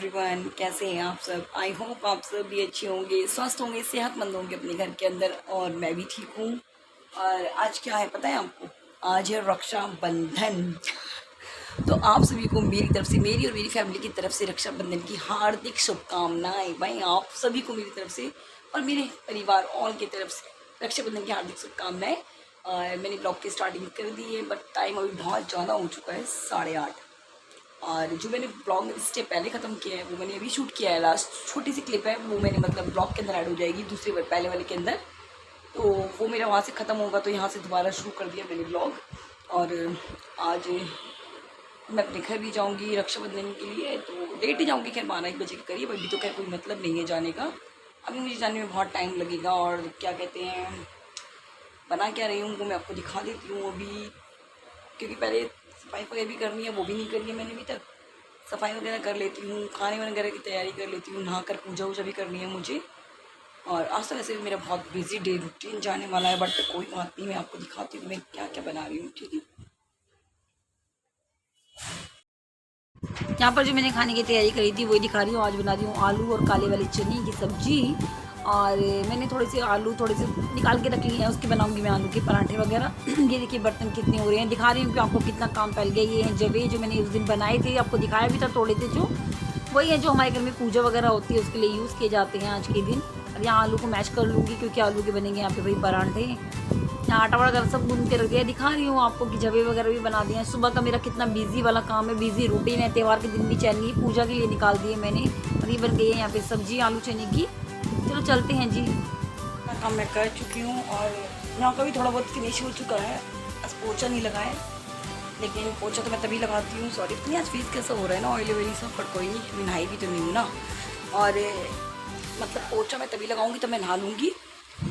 Everyone, कैसे हैं आप सब। आई होप आप सब भी अच्छे होंगे, स्वस्थ होंगे, सेहतमंद होंगे अपने घर के अंदर। और मैं भी ठीक हूँ। और आज क्या है पता है आपको? आज है रक्षाबंधन। तो आप सभी को मेरी तरफ से, मेरी और मेरी फैमिली की तरफ से रक्षाबंधन की हार्दिक शुभकामनाएं। भाई आप सभी को मेरी तरफ से और मेरे परिवार ऑल की तरफ से रक्षाबंधन की हार्दिक शुभकामनाएं। और मैंने ब्लॉग की स्टार्टिंग कर दी है, बट टाइम अभी बहुत ज़्यादा हो चुका है, 8:30। और जो मैंने ब्लॉग इससे पहले ख़त्म किया है वो मैंने अभी शूट किया है। लास्ट छोटी सी क्लिप है, वो मैंने मतलब ब्लॉग के अंदर ऐड हो जाएगी दूसरे पहले वाले के अंदर। तो वो मेरा वहाँ से ख़त्म होगा, तो यहाँ से दोबारा शुरू कर दिया मैंने ब्लॉग। और आज मैं अपने घर भी जाऊँगी रक्षाबंधन के लिए, तो लेट ही जाऊँगी, खैर 12-1 बजे के करीब। अभी तो खैर कोई मतलब नहीं है जाने का, अभी मुझे जाने में बहुत टाइम लगेगा। और क्या कहते हैं, बना क्या रही हूँ वो मैं आपको दिखा देती हूँ अभी, क्योंकि पहले सफाई वगैरह भी करनी है, वो भी नहीं करी है मैंने अभी तक। सफाई वगैरह कर लेती हूँ, खाने वगैरह की तैयारी कर लेती हूँ, नहा कर पूजा वूजा भी करनी है मुझे। और आज तो वैसे भी मेरा बहुत बिजी डे रूटीन जाने वाला है, बट कोई बात नहीं, मैं आपको दिखाती हूँ मैं क्या क्या बना रही हूँ, ठीक है। यहाँ पर जो मैंने खाने की तैयारी करी थी वही दिखा रही हूँ। आज बना रही हूँ आलू और काले वाले चने की सब्जी। और मैंने थोड़े से आलू थोड़े से निकाल के रख लिए हैं, उसके बनाऊंगी मैं आलू के पराठे वगैरह। ये देखिए बर्तन कितने हो रहे हैं, दिखा रही हूँ कि आपको कितना काम फैल गया। ये हैं जवे जो मैंने उस दिन बनाए थे, आपको दिखाया भी था थोड़े थे, जो वही है जो हमारे घर में पूजा वगैरह होती है उसके लिए यूज़ किए जाते हैं आज के दिन। और यहाँ आलू को मैश कर लूँगी क्योंकि आलू के बनेंगे यहाँ पे वही पराठे। यहाँ आटा वगैरह सब गूंद के रख दिया, दिखा रही हूँ आपको कि जवे वगैरह भी बना दिए हैं। सुबह का मेरा कितना बिजी वाला काम है, बिजी रूटीन है। त्यौहार के दिन भी चैन नहीं, पूजा के लिए निकाल दिए मैंने। और ये बन गई है यहाँ पे सब्जी आलू चने की। चलो चलते हैं जी। काम मैं कर चुकी हूँ और यहाँ का भी थोड़ा बहुत फिनिश हो चुका है, बस पोछा नहीं लगा है। लेकिन पोछा तो मैं तभी लगाती हूँ, सॉरी इतनी आज फेस कैसा हो रहा है ना, ऑयली वेली सब, पर कोई नहीं, मैं नहाई भी तो नहीं हूँ ना। और मतलब पोछा मैं तभी लगाऊंगी तो मैं नहा लूँगी।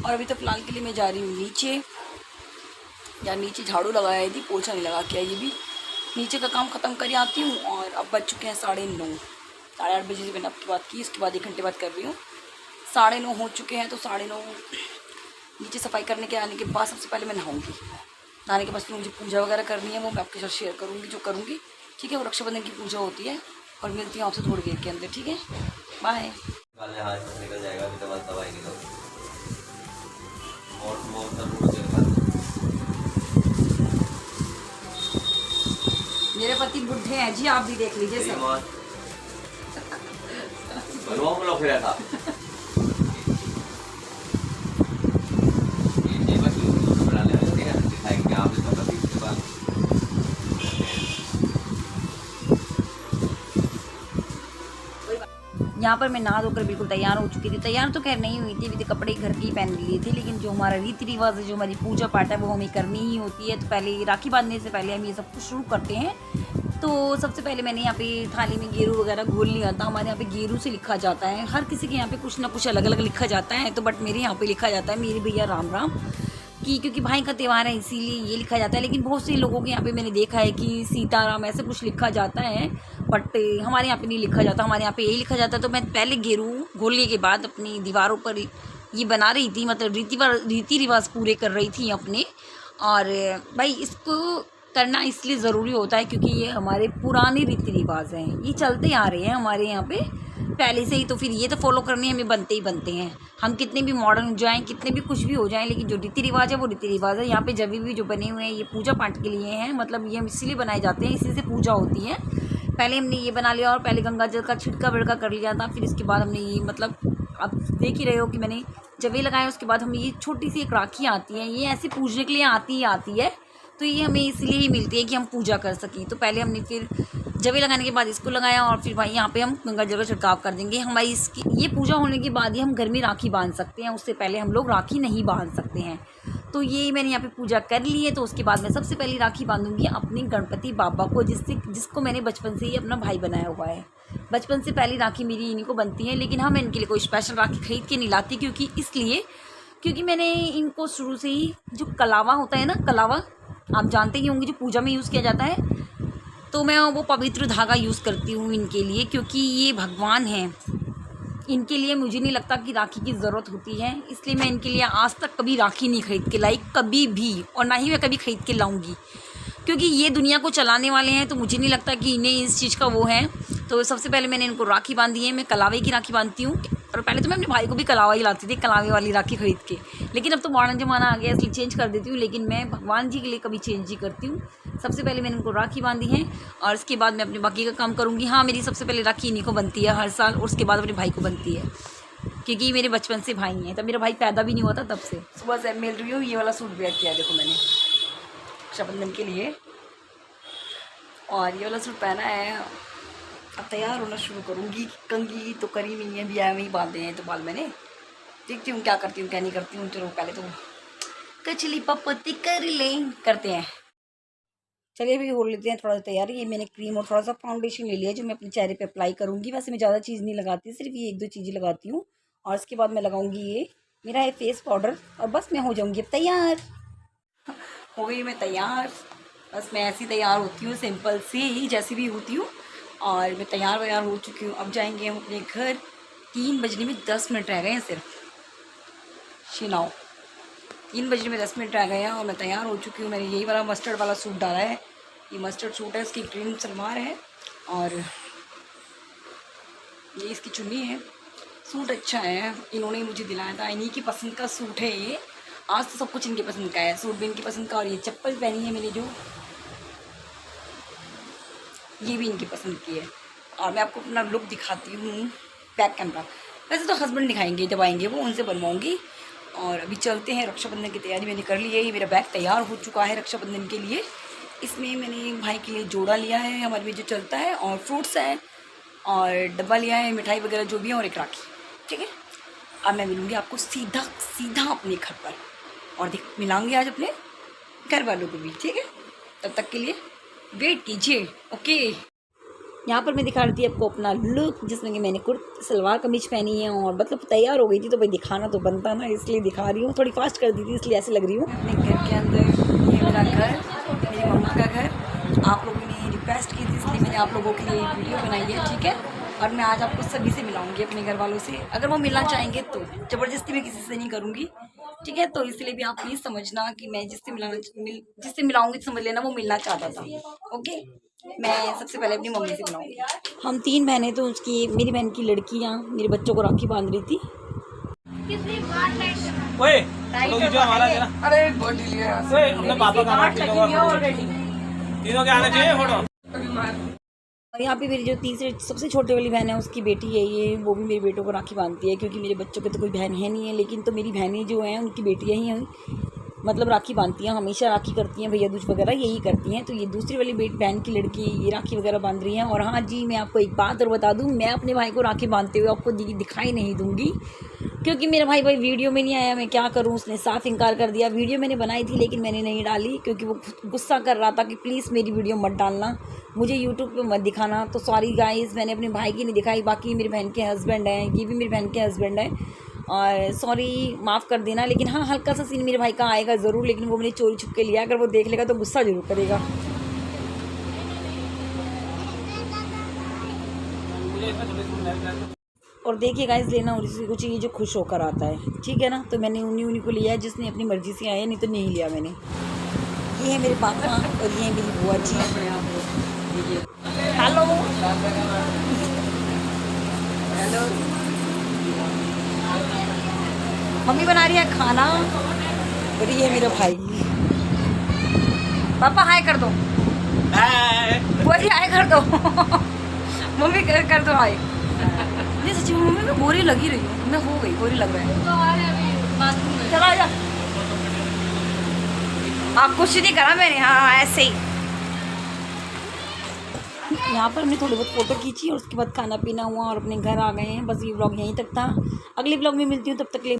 और अभी तो फ़िलहाल के लिए मैं जा रही हूँ नीचे, या नीचे झाड़ू लगाई थी, पोछा नहीं लगा के आई। ये भी नीचे का काम ख़त्म कर आती हूँ। और अब बज चुके हैं 9:30, 8:30 बजे से मैंने आपकी बात की, उसके बाद 1 घंटे बाद कर रही हूँ। 9:30 हो चुके हैं, तो 9:30 नीचे सफाई करने के आने के बाद सबसे पहले मैं नहाऊंगी। नहाने के बाद फिर मुझे पूजा वगैरह करनी है, वो मैं आपके साथ शेयर करूँगी जो करूँगी, ठीक है। वो रक्षाबंधन की पूजा होती है। और मिलती हूँ आपसे थोड़ी देर के अंदर, ठीक है, बाय। मेरे पति बुढ़े हैं जी, आप भी देख लीजिए सब। यहाँ पर मैं नहा धोकर बिल्कुल तैयार हो चुकी थी। तैयार तो खैर नहीं हुई थी, अभी तो कपड़े घर के ही पहन लिए थे। लेकिन जो हमारा रीति रिवाज है, जो हमारी पूजा पाठ है, वो हमें करनी ही होती है। तो पहले राखी बांधने से पहले हम ये सब कुछ शुरू करते हैं। तो सबसे पहले मैंने यहाँ पे थाली में गेरू वगैरह घोल लिया था। हमारे यहाँ पे गेरू से लिखा जाता है, हर किसी के यहाँ पे कुछ ना कुछ अलग अलग लिखा जाता है। तो बट मेरे यहाँ पे लिखा जाता है मेरे भैया राम राम की, क्योंकि भाई का त्यौहार है इसीलिए ये लिखा जाता है। लेकिन बहुत से लोगों के यहाँ पे मैंने देखा है कि सीताराम ऐसे कुछ लिखा जाता है, बट हमारे यहाँ पे नहीं लिखा जाता। हमारे यहाँ पे यही लिखा जाता है। तो मैं पहले गेरू घोलने के बाद अपनी दीवारों पर ये बना रही थी, मतलब रीति रिवाज पूरे कर रही थी अपने। और भाई इसको करना इसलिए ज़रूरी होता है क्योंकि ये हमारे पुराने रीति रिवाज हैं, ये चलते आ रहे हैं हमारे यहाँ पे पहले से ही। तो फिर ये तो फॉलो करने हमें बनते ही बनते हैं। हम कितने भी मॉडर्न हो जाएँ, कितने भी कुछ भी हो जाएँ, लेकिन जो रीति रिवाज है वो रीति रिवाज है। यहाँ पे जब भी जो बने हुए हैं ये पूजा पाठ के लिए हैं, मतलब ये हम इसीलिए बनाए जाते हैं, इसी से पूजा होती है। पहले हमने ये बना लिया और पहले गंगा जल का छिड़का विड़का कर लिया था। फिर इसके बाद हमने ये, मतलब आप देख ही रहे हो कि मैंने जवे लगाए। उसके बाद हमें ये छोटी सी एक राखी आती है, ये ऐसे पूजने के लिए आती ही आती है। तो ये हमें इसलिए ही मिलती है कि हम पूजा कर सकें। तो पहले हमने फिर जवे लगाने के बाद इसको लगाया, और फिर भाई यहाँ पे हम गंगा जल का छिड़काव कर देंगे। हमारी इसकी ये पूजा होने के बाद ही हम घर में राखी बांध सकते हैं, उससे पहले हम लोग राखी नहीं बांध सकते हैं। तो ये मैंने यहाँ पे पूजा कर ली है। तो उसके बाद मैं सबसे पहले राखी बांधूंगी अपने गणपति बाबा को, जिसको मैंने बचपन से ही अपना भाई बनाया हुआ है। बचपन से पहली राखी मेरी इन्हीं को बनती है। लेकिन हाँ, मैं इनके लिए कोई स्पेशल राखी खरीद के नहीं लाती, क्योंकि मैंने इनको शुरू से ही, जो कलावा होता है ना, कलावा आप जानते ही होंगे, जो पूजा में यूज़ किया जाता है, तो मैं वो पवित्र धागा यूज़ करती हूँ इनके लिए, क्योंकि ये भगवान हैं। इनके लिए मुझे नहीं लगता कि राखी की ज़रूरत होती है, इसलिए मैं इनके लिए आज तक कभी राखी नहीं खरीद के लाई, कभी भी, और ना ही मैं कभी खरीद के लाऊंगी, क्योंकि ये दुनिया को चलाने वाले हैं। तो मुझे नहीं लगता कि इन्हें इस चीज़ का वो है। तो सबसे पहले मैंने इनको राखी बांधी है। मैं कलावे की राखी बांधती हूँ, और पहले तो मैं अपने भाई को भी कलावा ही लाती थी, कलावे वाली राखी खरीद के। लेकिन अब तो मॉडर्न ज़माना आ गया, इसलिए चेंज कर देती हूँ। लेकिन मैं भगवान जी के लिए कभी चेंज ही करती हूँ। सबसे पहले मैंने इनको राखी बांधी है, और उसके बाद मैं अपने बाकी का काम करूँगी। हाँ, मेरी सबसे पहले राखी इन्हीं को बनती है हर साल, और उसके बाद अपने भाई को बनती है, क्योंकि मेरे बचपन से भाई हैं। तब मेरा भाई पैदा भी नहीं हुआ था तब से। सुबह से मिल रही हूँ, ये वाला सूट वेयर किया देखो मैंने रक्षाबंधन के लिए, और ये वाला सूट पहना है। अब तैयार होना शुरू करूँगी। कंघी तो करी नहीं है, भी वहीं बांधे हैं तो बाल मैंने। देखती हूँ क्या करती हूँ क्या नहीं करती हूँ। चलो पहले तो कचली पपती कर लें, करते हैं। चलिए अभी हो लेते हैं थोड़ा सा तैयारी। ये मैंने क्रीम और थोड़ा सा फाउंडेशन ले लिया, जो मैं अपने चेहरे पे अप्लाई करूँगी। वैसे मैं ज़्यादा चीज़ नहीं लगाती, सिर्फ ये 1-2 चीज़ें लगाती हूँ, और उसके बाद मैं लगाऊँगी ये मेरा है फेस पाउडर, और बस मैं हो जाऊँगी अब तैयार। हो गई मैं तैयार। बस मैं ऐसी तैयार होती हूँ, सिंपल सी ही जैसी भी होती हूँ, और मैं तैयार व्यार हो चुकी हूँ। अब जाएंगे हम अपने घर। 3 बजने में 10 मिनट रह गए हैं सिर्फ। शिनाओ 3 बजने में 10 मिनट रह गए हैं, और मैं तैयार हो चुकी हूँ। मैंने यही वाला मस्टर्ड वाला सूट डाला है। ये मस्टर्ड सूट है, इसकी ग्रीन सलवार है, और ये इसकी चुन्नी है। सूट अच्छा है, इन्होंने मुझे दिलाया था, इन्हीं की पसंद का सूट है ये। आज तो सब कुछ इनकी पसंद का है, सूट भी इनकी पसंद का, और ये चप्पल पहनी है मैंने जो, ये भी इनकी पसंद की है। और मैं आपको अपना लुक दिखाती हूँ बैक कैमरा। वैसे तो हस्बैंड दिखाएंगे जब आएंगे, वो उनसे बनवाऊँगी। और अभी चलते हैं, रक्षाबंधन की तैयारी मैंने कर ली है। ये मेरा बैग तैयार हो चुका है रक्षाबंधन के लिए। इसमें मैंने भाई के लिए जोड़ा लिया है, हमारे में जो चलता है, और फ्रूट्स हैं, और डब्बा लिया है मिठाई वगैरह जो भी है, और एक राखी। ठीक है, अब मैं मिलूँगी आपको सीधा सीधा अपने घर पर, और मिलाऊँगी आज अपने घर वालों को भी। ठीक है, तब तक के लिए वेट कीजिए। ओके, यहाँ पर मैं दिखा रही थी आपको अपना लुक, जिसमें कि मैंने कुर्ती सलवार कमीज पहनी है, और मतलब तैयार हो गई थी, तो भाई दिखाना तो बनता ना, इसलिए दिखा रही हूँ। थोड़ी फास्ट कर दी थी, इसलिए ऐसे लग रही हूँ। अपने घर के अंदर, ये मेरा घर, मेरी मम्मा का घर। आप लोगों ने रिक्वेस्ट की थी, इसलिए मैंने आप लोगों के लिए वीडियो बनाई है। ठीक है, और मैं आज आपको सभी से मिलाऊंगी, अपने घर वालों से, अगर वो मिलना चाहेंगे तो। ज़बरदस्ती मैं किसी से नहीं करूँगी। ठीक है, तो इसलिए भी आप प्लीज़ समझना कि मैं जिससे मिलाऊंगी समझ लेना वो मिलना चाहता था। ओके, मैं सबसे पहले अपनी मम्मी से मिलाऊंगी। हम 3 बहनें, तो उसकी मेरी बहन की लड़कियाँ मेरे बच्चों को राखी बांध रही थी। ओए, जो हमारा अरे बॉडी लिया अपने पापा का तीनों के आने चाहिए फोटो। और यहाँ पे मेरी जो तीसरे सबसे छोटे वाली बहन है, उसकी बेटी है ये, वो भी मेरे बेटों को राखी बांधती है, क्योंकि मेरे बच्चों के तो कोई बहन है नहीं है। लेकिन तो मेरी बहनें जो हैं उनकी बेटियाँ ही हैं, मतलब राखी बांधती हैं, हमेशा राखी करती हैं, भैया दूज वगैरह यही करती हैं। तो ये दूसरी वाली बहन की लड़की ये राखी वगैरह बांध रही हैं। और हाँ जी, मैं आपको एक बात और बता दूँ, मैं अपने भाई को राखी बांधते हुए आपको दिखाई नहीं दूँगी, क्योंकि मेरा भाई वीडियो में नहीं आया। मैं क्या करूँ, उसने साफ इनकार कर दिया। वीडियो मैंने बनाई थी, लेकिन मैंने नहीं डाली, क्योंकि वो गुस्सा कर रहा था कि प्लीज़ मेरी वीडियो मत डालना, मुझे यूट्यूब पे मत दिखाना। तो सॉरी गाइस, मैंने अपने भाई की नहीं दिखाई। बाकी मेरी बहन के हस्बैंड हैं, ये भी मेरी बहन के हस्बैंड हैं, और सॉरी, माफ़ कर देना। लेकिन हाँ, हल्का सा सीन मेरे भाई का आएगा ज़रूर, लेकिन वो मैंने चोरी छुप के लिया। अगर वो देख लेगा तो गुस्सा ज़रूर करेगा। और देखिए गाइस, लेना उसी को चाहिए जो खुश होकर आता है। ठीक है ना, तो मैंने उन्हीं को लिया है जिसने अपनी मर्ज़ी से आया, नहीं तो नहीं लिया मैंने। ये है मेरे पापा, और ये है मेरी बुआ जी। हेलो हेलो, मम्मी बना रही है खाना, और ये है मेरा भाई। पापा हाय कर दो, बुआ जी हाय कर दो। मम्मी कर दो हाय। नहीं सच्ची मम्मी मैं गोरी लगी रही हूँ, मैं हो गई गोरी लग रहा है। चला जा, आप कुछ नहीं करा मैंने, हाँ ऐसे ही। यहाँ पर हमने थोड़ी बहुत फ़ोटो खींची, और उसके बाद खाना पीना हुआ, और अपने घर आ गए हैं। बस ये व्लॉग यहीं तक था। अगले व्लॉग में मिलती हूँ, तब तक के लिए